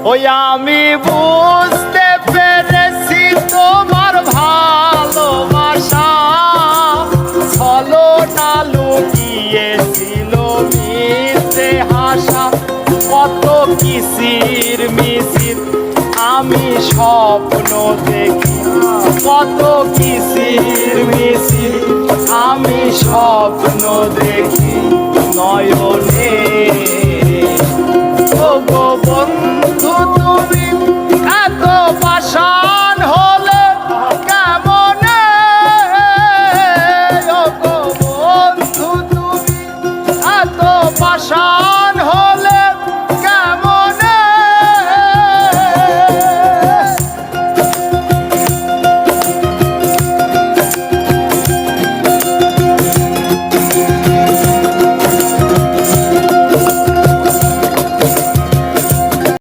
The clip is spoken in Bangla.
ওই আমি বুঝতে পেরেছি তোমার ভালোবাসা ছলনা লুকিয়েছিল মিছে হাসা কত কিসির মিছির আমি স্বপ্ন দেখি কত কিসির মিছির আমি স্বপ্ন দেখি নয়নে ও গো বন্ধু